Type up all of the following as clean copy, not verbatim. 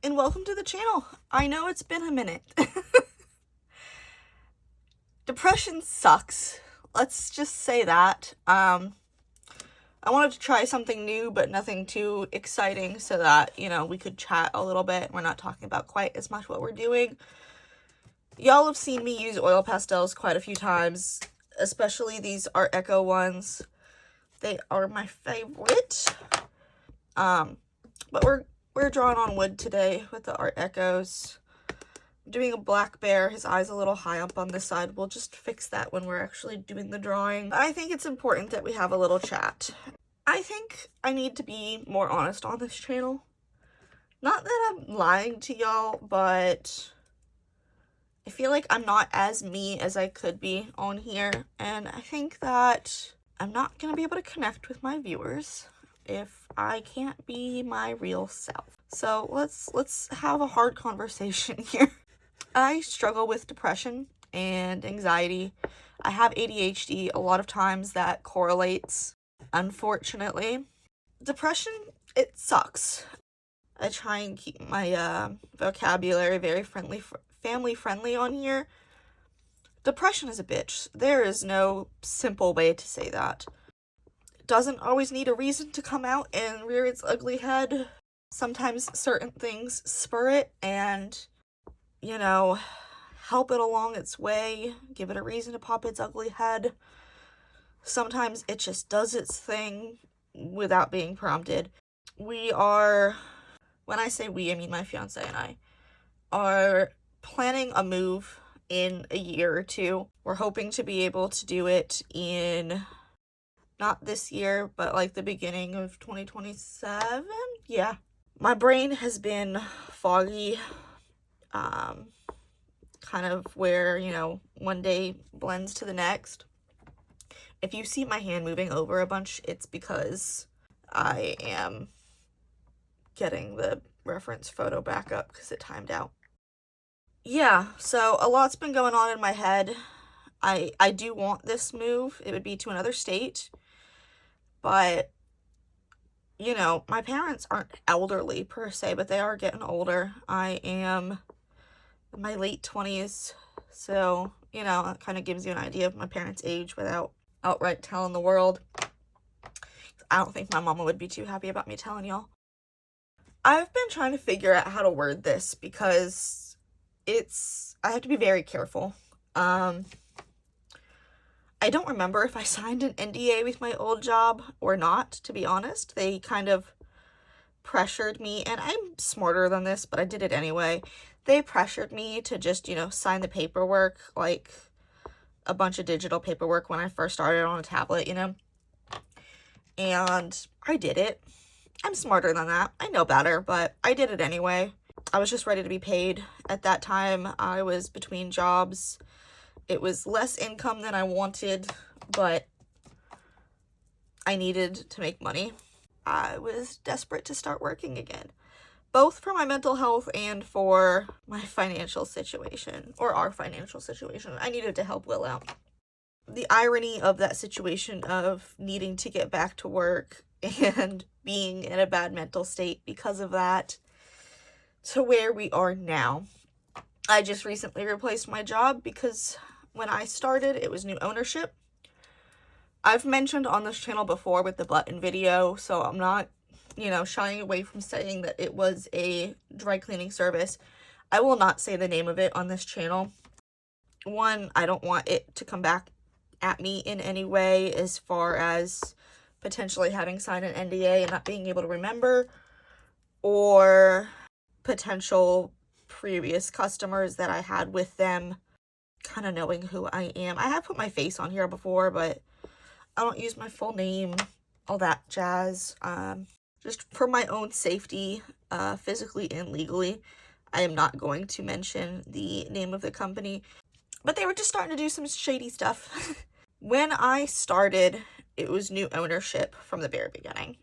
and welcome to the channel. I know it's been a minute. Depression sucks. Let's just say that. I wanted to try something new, but nothing too exciting so that, we could chat a little bit. We're not talking about quite as much what we're doing. Y'all have seen me use oil pastels quite a few times, especially these Art Echo ones. They are my favorite. But we're drawing on wood today with the Art Echoes. I'm doing a black bear. His eye's a little high up on this side. We'll just fix that when we're actually doing the drawing. I think it's important that we have a little chat. I think I need to be more honest on this channel. Not that I'm lying to y'all, but I feel like I'm not as me as I could be on here. And I think that I'm not going to be able to connect with my viewers if I can't be my real self. So let's have a hard conversation here. I struggle with depression and anxiety. I have ADHD. A lot of times that correlates, unfortunately. Depression, it sucks. I try and keep my vocabulary very family friendly on here. Depression is a bitch. There is no simple way to say that. It doesn't always need a reason to come out and rear its ugly head. Sometimes certain things spur it and, help it along its way, give it a reason to pop its ugly head. Sometimes it just does its thing without being prompted. When I say we, I mean my fiance and I, are planning a move in a year or two. We're hoping to be able to do it in, not this year, but like the beginning of 2027. Yeah. My brain has been foggy, kind of where, one day blends to the next. If you see my hand moving over a bunch, it's because I am getting the reference photo back up because it timed out. Yeah, so a lot's been going on in my head. I do want this move. It would be to another state. But, my parents aren't elderly per se, but they are getting older. I am in my late 20s. So, it kind of gives you an idea of my parents' age without outright telling the world. I don't think my mama would be too happy about me telling y'all. I've been trying to figure out how to word this because I have to be very careful. I don't remember if I signed an NDA with my old job or not, to be honest. They kind of pressured me, and I'm smarter than this, but I did it anyway. They pressured me to just, sign the paperwork, like a bunch of digital paperwork when I first started on a tablet, and I did it. I'm smarter than that. I know better, but I did it anyway. I was just ready to be paid. At that time, I was between jobs. It was less income than I wanted, but I needed to make money. I was desperate to start working again, both for my mental health and for my financial situation, or our financial situation. I needed to help Will out. The irony of that situation of needing to get back to work and being in a bad mental state because of that to where we are now. I just recently replaced my job because when I started, it was new ownership. I've mentioned on this channel before with the button video, so I'm not, shying away from saying that it was a dry cleaning service. I will not say the name of it on this channel. One, I don't want it to come back at me in any way as far as potentially having signed an NDA and not being able to remember, or potential previous customers that I had with them kind of knowing who I am. I have put my face on here before, but I don't use my full name, all that jazz. Just for my own safety, physically and legally, I am not going to mention the name of the company. But they were just starting to do some shady stuff. When I started, it was new ownership from the very beginning.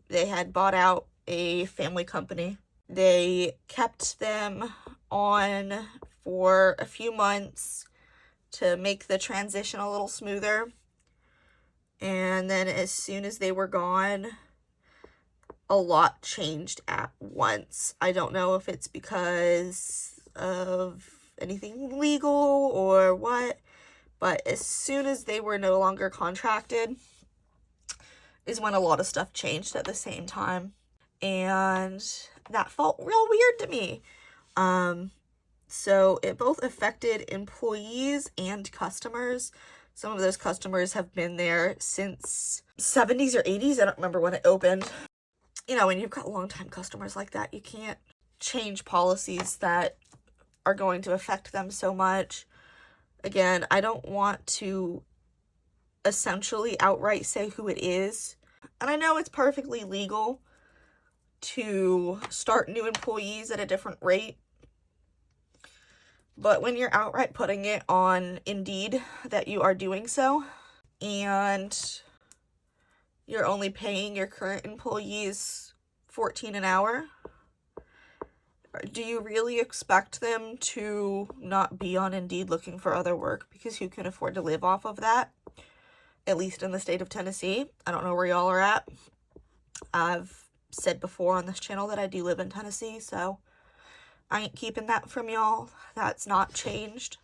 They had bought out a family company. They kept them on for a few months to make the transition a little smoother. And then as soon as they were gone, a lot changed at once. I don't know if it's because of anything legal or what, but as soon as they were no longer contracted is when a lot of stuff changed at the same time. And that felt real weird to me. So it both affected employees and customers. Some of those customers have been there since 70s or 80s. I don't remember when it opened. You know, when you've got longtime customers like that, you can't change policies that are going to affect them so much. Again, I don't want to essentially outright say who it is. And I know it's perfectly legal to start new employees at a different rate. But when you're outright putting it on Indeed that you are doing so, and you're only paying your current employees $14 an hour, do you really expect them to not be on Indeed looking for other work because you can afford to live off of that? At least in the state of Tennessee. I don't know where y'all are at. I've said before on this channel that I do live in Tennessee, so I ain't keeping that from y'all. That's not changed.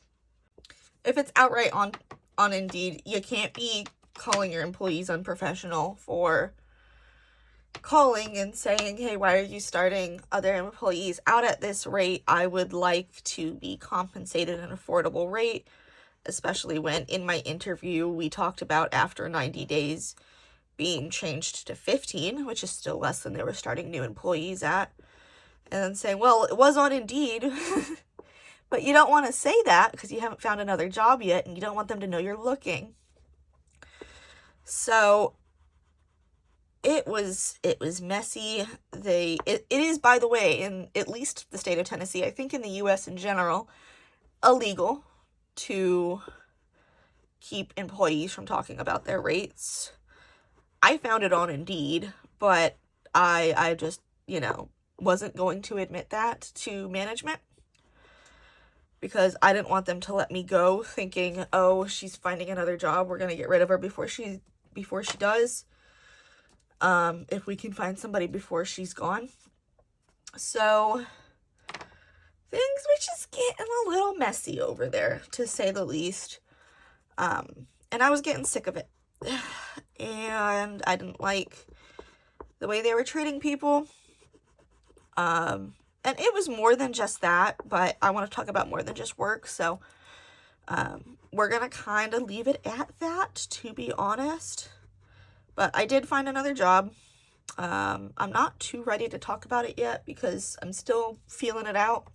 If it's outright on Indeed, you can't be calling your employees unprofessional for calling and saying, hey, why are you starting other employees out at this rate? I would like to be compensated an affordable rate, especially when in my interview we talked about after 90 days being changed to 15, which is still less than they were starting new employees at. And then saying, well, it was on Indeed, but you don't want to say that because you haven't found another job yet and you don't want them to know you're looking. So it was messy. It is, by the way, in at least the state of Tennessee, I think in the U.S. in general, illegal to keep employees from talking about their rates. I found it on Indeed, but I just, wasn't going to admit that to management because I didn't want them to let me go thinking, oh, she's finding another job, we're going to get rid of her before she does. If we can find somebody before she's gone. So things were just getting a little messy over there, to say the least. And I was getting sick of it. And I didn't like the way they were treating people. And it was more than just that, but I want to talk about more than just work. So we're going to kind of leave it at that, to be honest. But I did find another job. I'm not too ready to talk about it yet because I'm still feeling it out.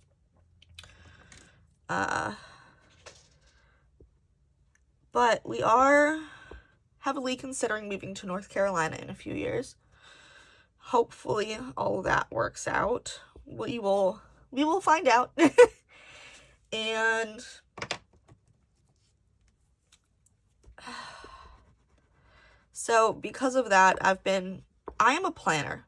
But we are heavily considering moving to North Carolina in a few years. Hopefully all that works out. We will find out. And so because of that, I am a planner.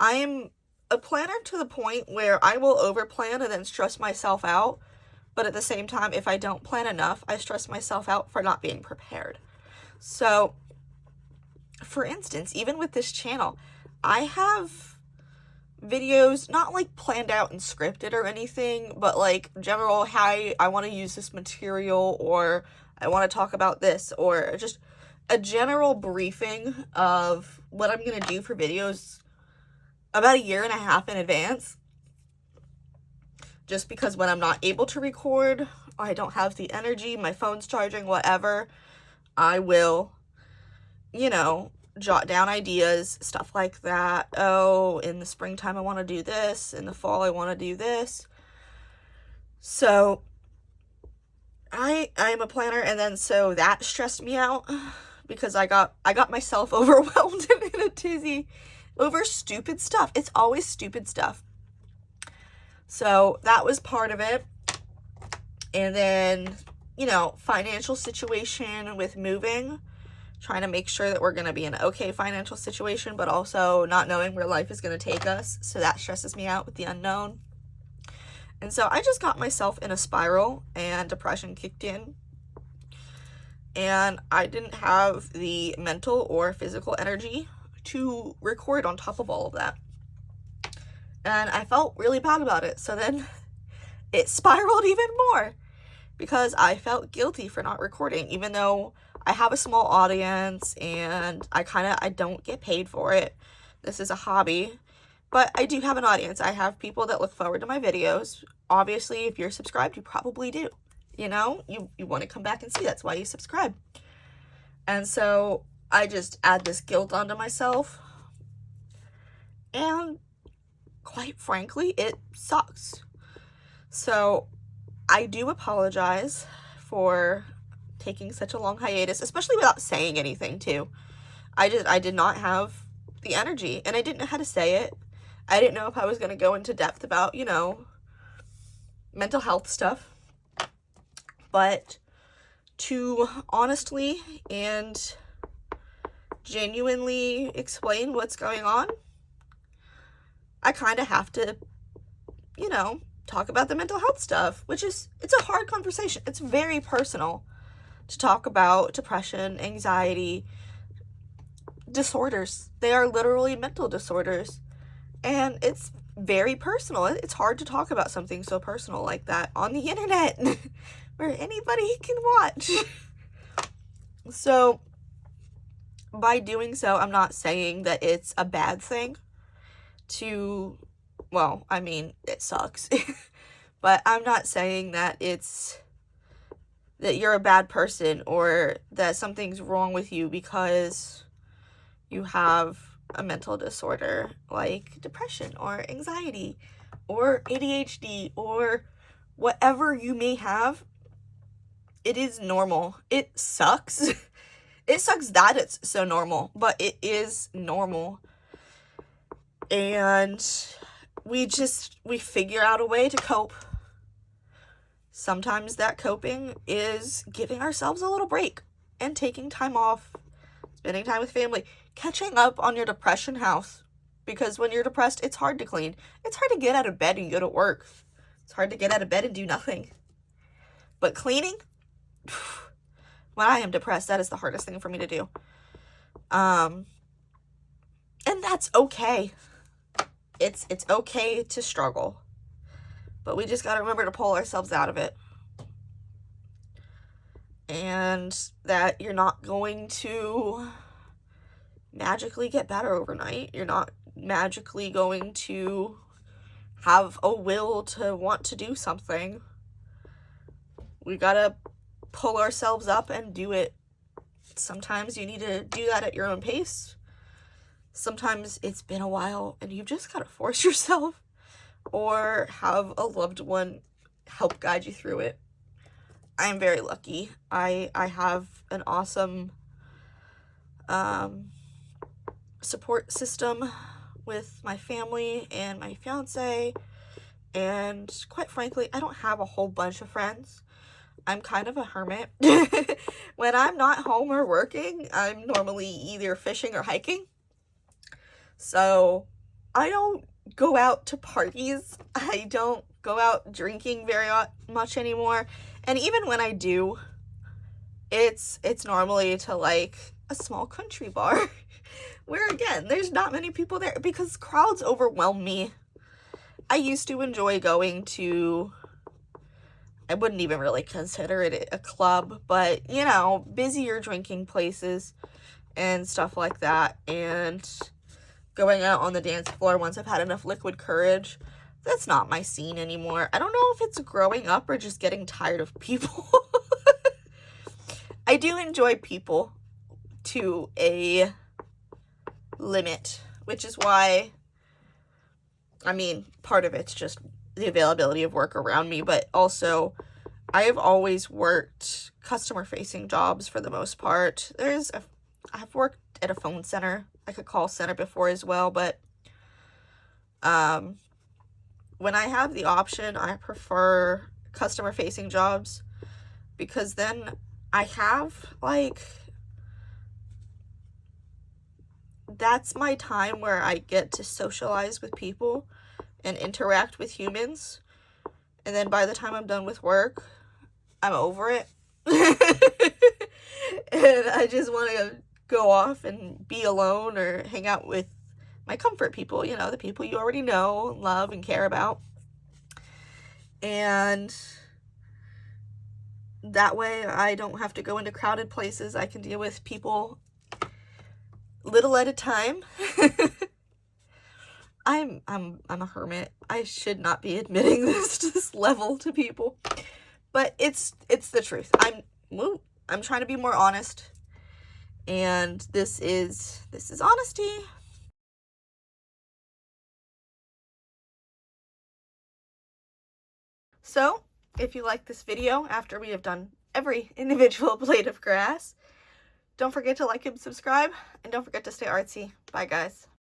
I am a planner to the point where I will overplan and then stress myself out. But at the same time, if I don't plan enough, I stress myself out for not being prepared. So, for instance, even with this channel, I have videos not like planned out and scripted or anything, but like general, hey, I want to use this material, or I want to talk about this, or just a general briefing of what I'm going to do for videos about a year and a half in advance. Just because when I'm not able to record, I don't have the energy, my phone's charging, whatever, I will, jot down ideas, stuff like that. Oh, in the springtime I want to do this, in the fall I want to do this. So I am a planner, and then so that stressed me out because I got myself overwhelmed and in a tizzy over stupid stuff. It's always stupid stuff. So that was part of it. And then, financial situation with moving, trying to make sure that we're going to be in an okay financial situation, but also not knowing where life is going to take us. So that stresses me out with the unknown. And so I just got myself in a spiral and depression kicked in. And I didn't have the mental or physical energy to record on top of all of that. And I felt really bad about it. So then it spiraled even more because I felt guilty for not recording, even though I have a small audience and I don't get paid for it. This is a hobby, but I do have an audience. I have people that look forward to my videos. Obviously, if you're subscribed, you probably do. You know, you want to come back and see. That's why you subscribe. And so I just add this guilt onto myself. And quite frankly, it sucks. So I do apologize for taking such a long hiatus, especially without saying anything too. I did not have the energy, and I didn't know how to say it. I didn't know if I was going to go into depth about, you know, mental health stuff. But to honestly and genuinely explain what's going on, I kind of have to, you know, talk about the mental health stuff, it's a hard conversation. It's very personal to talk about depression, anxiety, disorders. They are literally mental disorders. And it's very personal. It's hard to talk about something so personal like that on the internet where anybody can watch. So by doing so, I'm not saying that it's a bad thing to, well, I mean, it sucks. But I'm not saying that that you're a bad person or that something's wrong with you because you have a mental disorder like depression or anxiety or ADHD or whatever you may have. It is normal. It sucks. It sucks that it's so normal, but it is normal. And we figure out a way to cope. Sometimes that coping is giving ourselves a little break and taking time off, spending time with family, catching up on your depression house. Because when you're depressed, it's hard to clean. It's hard to get out of bed and go to work. It's hard to get out of bed and do nothing. But cleaning, when I am depressed, that is the hardest thing for me to do. And that's okay. It's okay to struggle. But we just gotta remember to pull ourselves out of it. And that you're not going to magically get better overnight. You're not magically going to have a will to want to do something. We gotta pull ourselves up and do it. Sometimes you need to do that at your own pace. Sometimes it's been a while and you've just gotta force yourself or have a loved one help guide you through it. I'm very lucky. I have an awesome support system with my family and my fiance, and quite frankly, I don't have a whole bunch of friends. I'm kind of a hermit. When I'm not home or working, I'm normally either fishing or hiking. So I don't go out to parties. I don't go out drinking very much anymore. And even when I do, it's normally to like a small country bar where again, there's not many people there because crowds overwhelm me. I used to enjoy going to, I wouldn't even really consider it a club, but you know, busier drinking places and stuff like that, and going out on the dance floor once I've had enough liquid courage. That's not my scene anymore. I don't know if it's growing up or just getting tired of people. I do enjoy people to a limit, which is why, I mean, part of it's just the availability of work around me, but also I have always worked customer-facing jobs for the most part. I've worked at a phone center, like a call center before as well, but when I have the option, I prefer customer-facing jobs because then I have, like, that's my time where I get to socialize with people and interact with humans. And then by the time I'm done with work, I'm over it. And I just want to go off and be alone or hang out with my comfort people, you know, the people you already know, love, and care about. And that way I don't have to go into crowded places. I can deal with people little at a time. I'm a hermit. I should not be admitting this level to people, but it's the truth. I'm trying to be more honest, and this is honesty. So, if you like this video after we have done every individual blade of grass, don't forget to like and subscribe, and don't forget to stay artsy. Bye, guys.